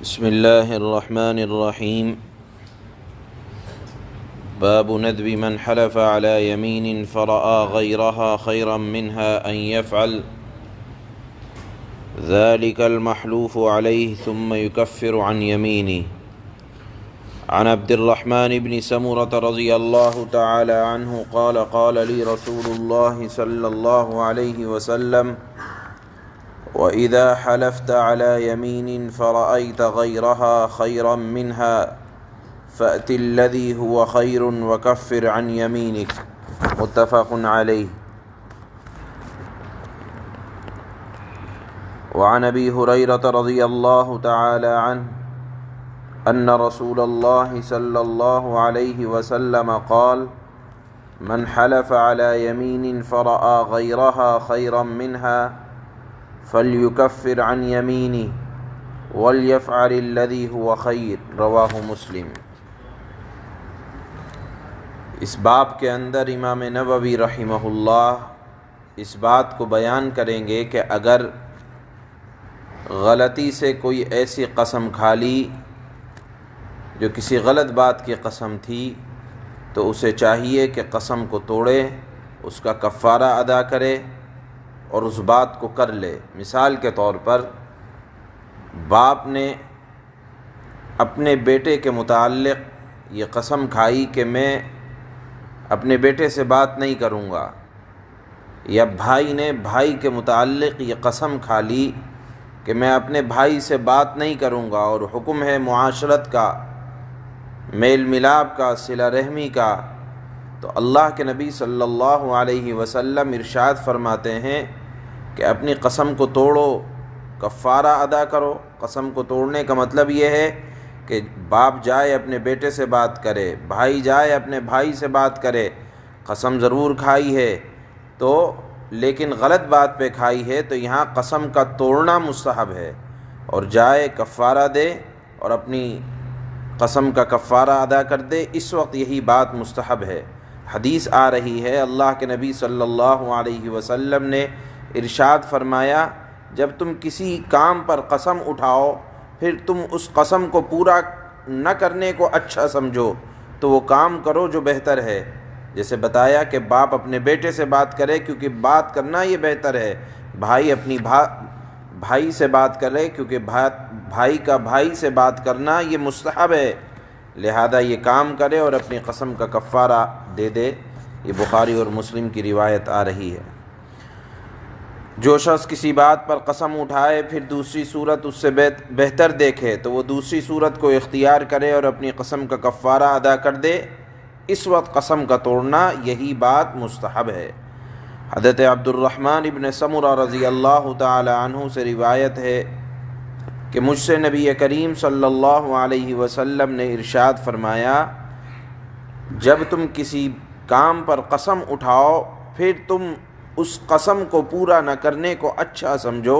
بسم اللہ الرحمن الرحیم باب ندب من حلف على يمين فرأى غيرها خيرا منها أن يفعل ذلك المحلوف عليه ثم يكفر عن يمينه. عن عبد الرحمن بن سمرة رضي الله تعالى عنه قال قال لي رسول الله صلى الله عليه وسلم وإذا حلفت على يمين فرأيت غيرها خيرا منها فأت الذي هو خير وكفر عن يمينك. متفق عليه. وعن أبي هريرة رضي الله تعالى عنه أن رسول الله صلى الله عليه وسلم قال من حلف على يمين فرأى غيرها خيرا منها فليكفر عن يمينه وليفعل الذي هو خير. رواہ مسلم. اس باب کے اندر امام نووی رحمہ اللہ اس بات کو بیان کریں گے کہ اگر غلطی سے کوئی ایسی قسم کھا لی جو کسی غلط بات کی قسم تھی تو اسے چاہیے کہ قسم کو توڑے، اس کا کفارہ ادا کرے اور اس بات کو کر لے. مثال کے طور پر باپ نے اپنے بیٹے کے متعلق یہ قسم کھائی کہ میں اپنے بیٹے سے بات نہیں کروں گا، یا بھائی نے بھائی کے متعلق یہ قسم کھا لی کہ میں اپنے بھائی سے بات نہیں کروں گا، اور حکم ہے معاشرت کا، میل ملاپ کا، صلہ رحمی کا. تو اللہ کے نبی صلی اللہ علیہ وسلم ارشاد فرماتے ہیں کہ اپنی قسم کو توڑو، کفارہ ادا کرو. قسم کو توڑنے کا مطلب یہ ہے کہ باپ جائے اپنے بیٹے سے بات کرے، بھائی جائے اپنے بھائی سے بات کرے، قسم ضرور کھائی ہے تو لیکن غلط بات پہ کھائی ہے تو یہاں قسم کا توڑنا مستحب ہے، اور جائے کفارہ دے اور اپنی قسم کا کفارہ ادا کر دے. اس وقت یہی بات مستحب ہے. حدیث آ رہی ہے، اللہ کے نبی صلی اللہ علیہ وسلم نے ارشاد فرمایا جب تم کسی کام پر قسم اٹھاؤ پھر تم اس قسم کو پورا نہ کرنے کو اچھا سمجھو تو وہ کام کرو جو بہتر ہے. جیسے بتایا کہ باپ اپنے بیٹے سے بات کرے کیونکہ بات کرنا یہ بہتر ہے، بھائی اپنی بھائی سے بات کرے کیونکہ بھائی کا بھائی سے بات کرنا یہ مستحب ہے، لہذا یہ کام کرے اور اپنی قسم کا کفارہ دے دے. یہ بخاری اور مسلم کی روایت آ رہی ہے. جو شخص کسی بات پر قسم اٹھائے پھر دوسری صورت اس سے بہتر دیکھے تو وہ دوسری صورت کو اختیار کرے اور اپنی قسم کا کفارہ ادا کر دے. اس وقت قسم کا توڑنا یہی بات مستحب ہے. حضرت عبد الرحمن ابن سمرہ رضی اللہ تعالی عنہ سے روایت ہے کہ مجھ سے نبی کریم صلی اللہ علیہ وسلم نے ارشاد فرمایا جب تم کسی کام پر قسم اٹھاؤ پھر تم اس قسم کو پورا نہ کرنے کو اچھا سمجھو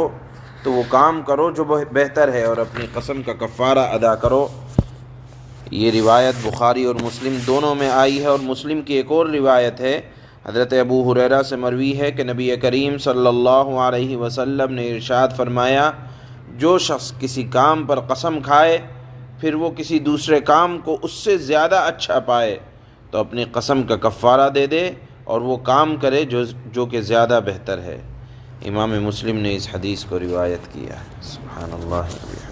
تو وہ کام کرو جو بہتر ہے اور اپنی قسم کا کفارہ ادا کرو. یہ روایت بخاری اور مسلم دونوں میں آئی ہے، اور مسلم کی ایک اور روایت ہے حضرت ابو ہریرہ سے مروی ہے کہ نبی کریم صلی اللہ علیہ وسلم نے ارشاد فرمایا جو شخص کسی کام پر قسم کھائے پھر وہ کسی دوسرے کام کو اس سے زیادہ اچھا پائے تو اپنی قسم کا کفارہ دے دے اور وہ کام کرے جو کہ زیادہ بہتر ہے. امام مسلم نے اس حدیث کو روایت کیا. سبحان اللہ.